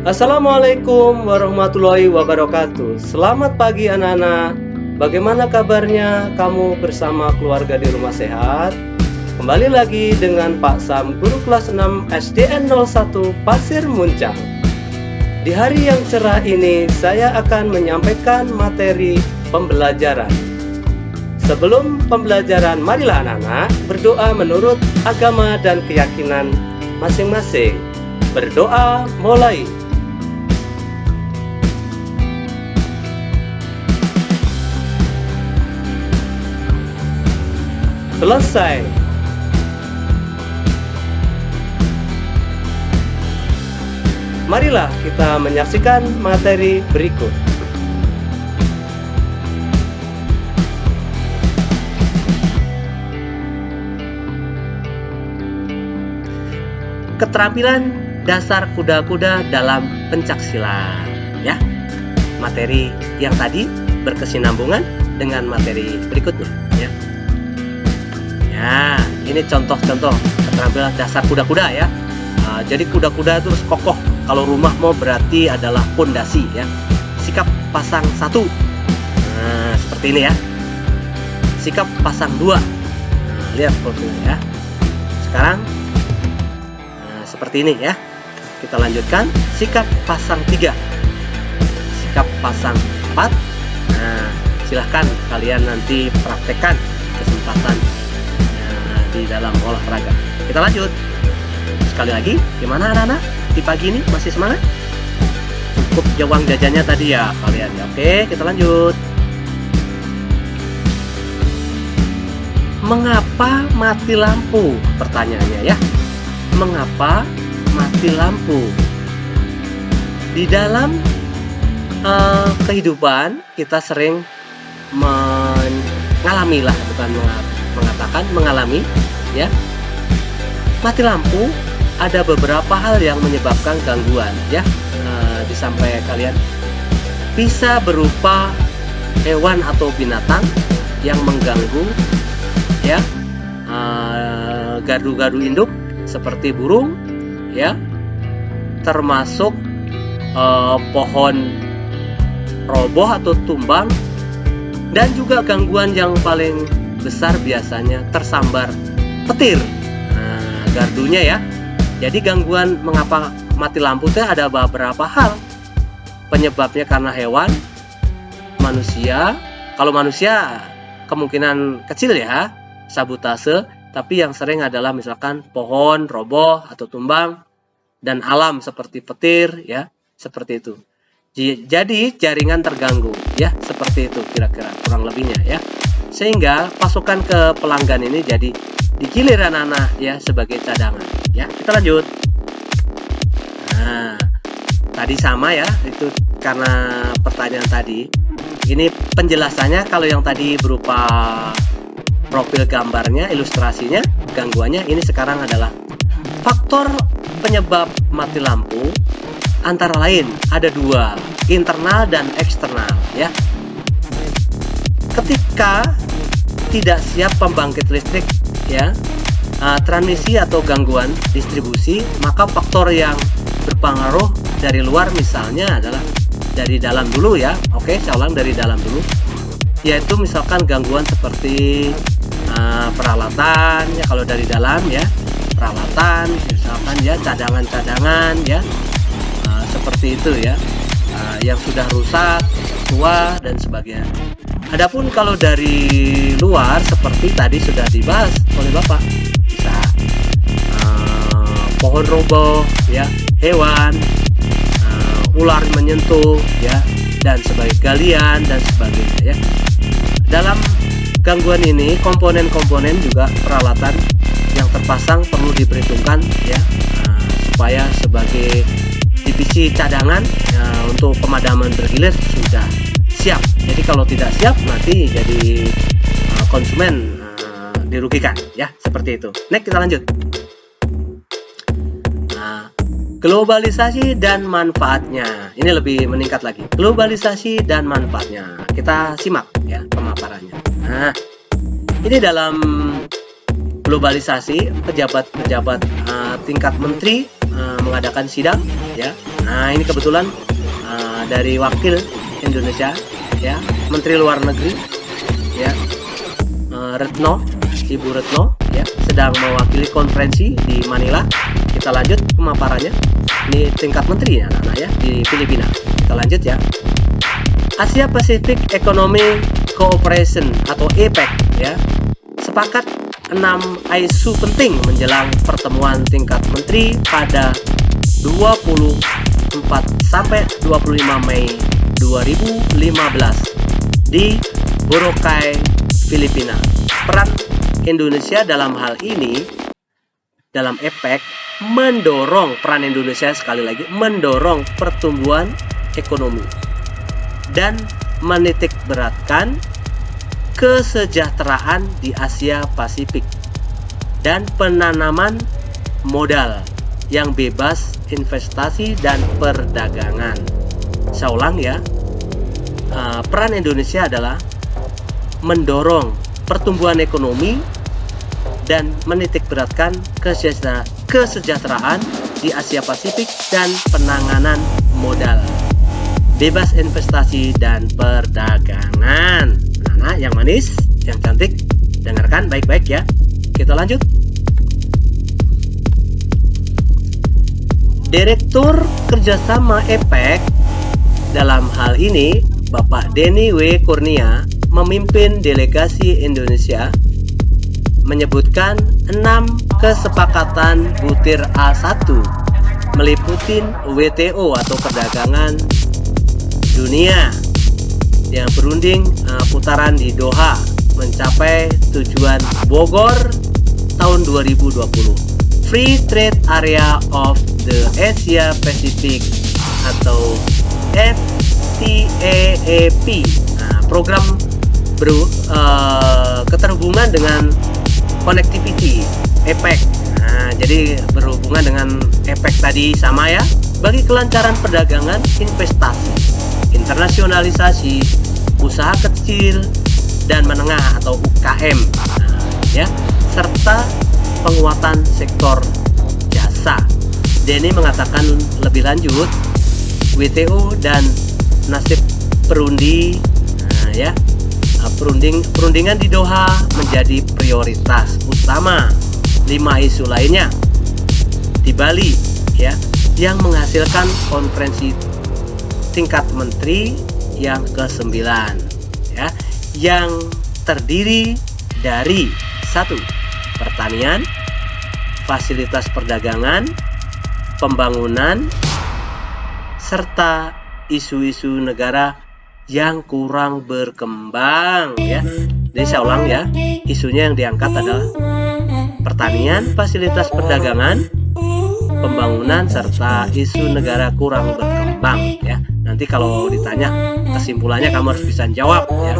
Assalamualaikum warahmatullahi wabarakatuh. Selamat pagi anak-anak. Bagaimana kabarnya kamu bersama keluarga di rumah sehat? Kembali lagi dengan Pak Sam, guru kelas 6 SDN 01 Pasir Muncang. Di hari yang cerah ini, saya akan menyampaikan materi pembelajaran. Sebelum pembelajaran, marilah anak-anak berdoa menurut agama dan keyakinan masing-masing. Berdoa mulai. Selesai. Marilah kita menyaksikan materi berikut. Keterampilan dasar kuda-kuda dalam pencaksilat, ya. Materi yang tadi berkesinambungan dengan materi berikutnya, ya. Ya, ini contoh-contoh keterampilan dasar kuda-kuda, ya. Jadi kuda-kuda itu harus kokoh. Kalau rumah mau berarti adalah pondasi, ya. Sikap pasang 1. Nah, seperti ini, ya. Sikap pasang 2. Nah, lihat posisinya, ya. Sekarang seperti ini, ya. Kita lanjutkan. Sikap pasang 3. Sikap pasang 4. Nah, silahkan kalian nanti praktekkan kesempatan di dalam olahraga. Kita lanjut. Sekali lagi, gimana anak-anak? Di pagi ini masih semangat? Cukup jawang jajannya tadi ya kalian. Oke, kita lanjut. Mengapa mati lampu? Pertanyaannya, ya. Mengapa mati lampu? Di dalam kehidupan kita sering mengalami lah, bukan mengatakan, mengalami, ya. Mati lampu ada beberapa hal yang menyebabkan gangguan, ya. Disampaikan kalian bisa berupa hewan atau binatang yang mengganggu, ya. Gardu-gardu induk seperti burung, ya. Termasuk pohon roboh atau tumbang, dan juga gangguan yang paling besar biasanya tersambar petir. Nah, gardunya, ya. Jadi gangguan mengapa mati lampu itu ada beberapa hal. Penyebabnya karena hewan, manusia. Kalau manusia kemungkinan kecil, ya, sabotase, tapi yang sering adalah misalkan pohon roboh atau tumbang, dan alam seperti petir, ya, seperti itu. Jadi jaringan terganggu, ya, seperti itu kira-kira kurang lebihnya, ya. Sehingga pasokan ke pelanggan ini jadi digilir anak-anak, ya, sebagai cadangan, ya. Kita lanjut. Nah, tadi sama, ya, itu karena pertanyaan tadi. Ini penjelasannya, kalau yang tadi berupa profil gambarnya, ilustrasinya, gangguannya, ini sekarang adalah faktor penyebab mati lampu. Antara lain ada 2, internal dan eksternal, ya. Ketika tidak siap pembangkit listrik, ya, transmisi atau gangguan distribusi, maka faktor yang berpengaruh dari luar misalnya adalah dari dalam dulu, ya. Oke, saya ulang, dari dalam dulu, yaitu misalkan gangguan seperti peralatan, ya. Kalau dari dalam, ya, peralatan misalkan, ya, cadangan-cadangan, ya, seperti itu, ya, yang sudah rusak, tua, dan sebagainya. Adapun kalau dari luar seperti tadi sudah dibahas oleh Bapak, bisa pohon roboh, ya, hewan, ular menyentuh, ya, dan sebagai galian dan sebagainya, ya. Dalam gangguan ini komponen-komponen juga peralatan yang terpasang perlu diperhitungkan, ya, supaya sebagai divisi cadangan untuk pemadaman bergilir sudah siap. Jadi kalau tidak siap nanti jadi konsumen dirugikan, ya, seperti itu. Next, kita lanjut. Globalisasi dan manfaatnya. Ini lebih meningkat lagi. Globalisasi dan manfaatnya. Kita simak, ya, pemaparannya. Nah, ini dalam globalisasi, pejabat-pejabat tingkat menteri mengadakan sidang, ya, Nah, ini kebetulan dari wakil Indonesia, ya, Menteri Luar Negeri, ya, Retno, Ibu Retno, ya, sedang mewakili konferensi di Manila. Kita lanjut pemaparannya. Ini tingkat menteri ya, anak-anak ya, di Filipina. Kita lanjut ya. Asia Pacific Economic Cooperation atau APEC, ya, sepakat 6 isu penting menjelang pertemuan tingkat menteri pada 24 sampai 25 Mei 2015 di Boracay, Filipina. Peran Indonesia dalam hal ini, dalam APEC, mendorong, peran Indonesia sekali lagi, mendorong pertumbuhan ekonomi dan menitik beratkan kesejahteraan di Asia Pasifik dan penanaman modal yang bebas investasi dan perdagangan. Saya ulang ya, peran Indonesia adalah mendorong pertumbuhan ekonomi dan menitik beratkan kesejahteraan di Asia Pasifik dan penanganan modal, bebas investasi dan perdagangan. Nah, yang manis, yang cantik, dengarkan baik-baik ya. Kita lanjut. Direktur Kerjasama APEC dalam hal ini Bapak Denny W. Kurnia memimpin delegasi Indonesia menyebutkan 6 kesepakatan butir A1 meliputi WTO atau perdagangan dunia yang berunding putaran di Doha mencapai tujuan Bogor tahun 2020. Free Trade Area of the Asia Pacific atau FTAAP, program keterhubungan dengan connectivity APEC. Jadi berhubungan dengan APEC tadi sama ya, bagi kelancaran perdagangan, investasi, internasionalisasi, usaha kecil dan menengah atau UKM, ya, serta penguatan sektor jasa. Denny mengatakan lebih lanjut, WTO dan nasib perundingan di Doha menjadi prioritas utama 5 isu lainnya di Bali, ya, yang menghasilkan konferensi tingkat menteri yang ke-9, ya, yang terdiri dari 1. Pertanian, fasilitas perdagangan, pembangunan, serta isu-isu negara yang kurang berkembang, ya. Jadi saya ulang ya, isunya yang diangkat adalah pertanian, fasilitas perdagangan, pembangunan, serta isu negara kurang berkembang, ya. Nanti kalau ditanya kesimpulannya kamu harus bisa jawab ya,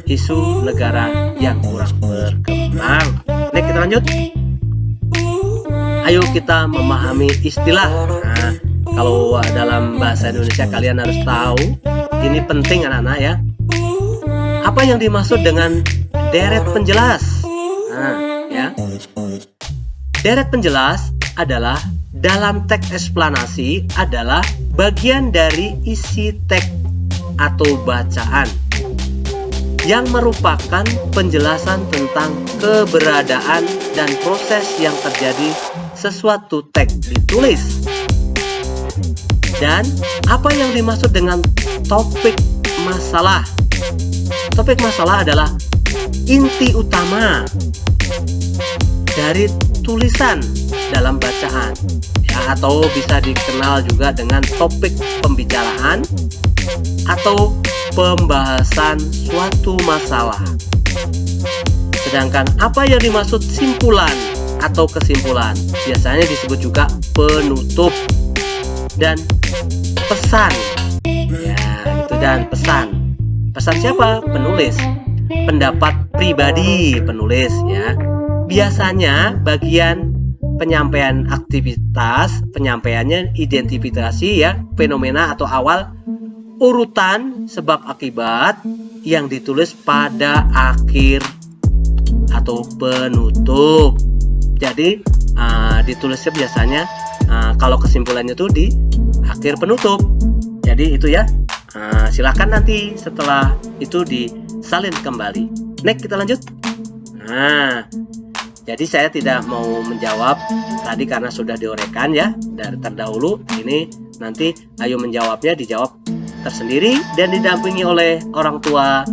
isu negara yang kurang berkembang. Nih kita lanjut. Ayo kita memahami istilah. Nah, kalau dalam bahasa Indonesia kalian harus tahu, ini penting anak-anak ya. Apa yang dimaksud dengan deret penjelas? Nah, ya. Deret penjelas adalah dalam teks eksplanasi adalah bagian dari isi teks atau bacaan yang merupakan penjelasan tentang keberadaan dan proses yang terjadi sesuatu teks ditulis. Dan apa yang dimaksud dengan topik masalah? Topik masalah adalah inti utama dari tulisan dalam bacaan, ya, atau bisa dikenal juga dengan topik pembicaraan atau pembahasan suatu masalah. Sedangkan apa yang dimaksud simpulan atau kesimpulan biasanya disebut juga penutup dan pesan, ya, itu. Dan pesan siapa? Penulis, pendapat pribadi penulis, ya. Biasanya bagian penyampaian aktivitas, penyampaiannya identifikasi ya, fenomena atau awal, urutan sebab akibat yang ditulis pada akhir atau penutup. Jadi ditulisnya biasanya kalau kesimpulannya itu di akhir penutup. Jadi itu ya. Nah, silakan nanti setelah itu disalin kembali. Next, kita lanjut. Nah, jadi saya tidak mau menjawab tadi karena sudah diuraikan ya dari terdahulu. Ini nanti ayo menjawabnya dijawab tersendiri dan didampingi oleh orang tua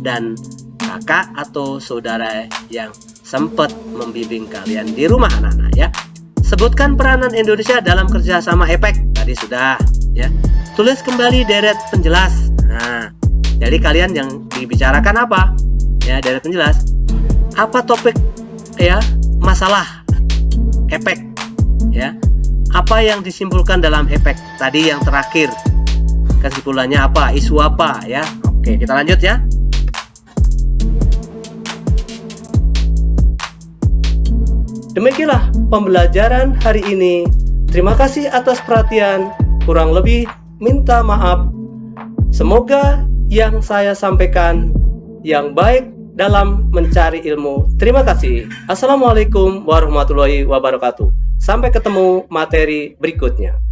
dan kakak atau saudara yang sempat membimbing kalian di rumah anak-anak ya. Sebutkan peranan Indonesia dalam kerjasama APEC. Tadi sudah ya. Tulis kembali deret penjelas. Nah, jadi kalian yang dibicarakan apa? Ya, deret penjelas. Apa topik ya masalah APEC ya? Apa yang disimpulkan dalam APEC tadi yang terakhir? Kesimpulannya apa? Isu apa ya? Oke, kita lanjut ya. Demikianlah pembelajaran hari ini. Terima kasih atas perhatian. Kurang lebih minta maaf. Semoga yang saya sampaikan yang baik dalam mencari ilmu. Terima kasih. Assalamualaikum warahmatullahi wabarakatuh. Sampai ketemu materi berikutnya.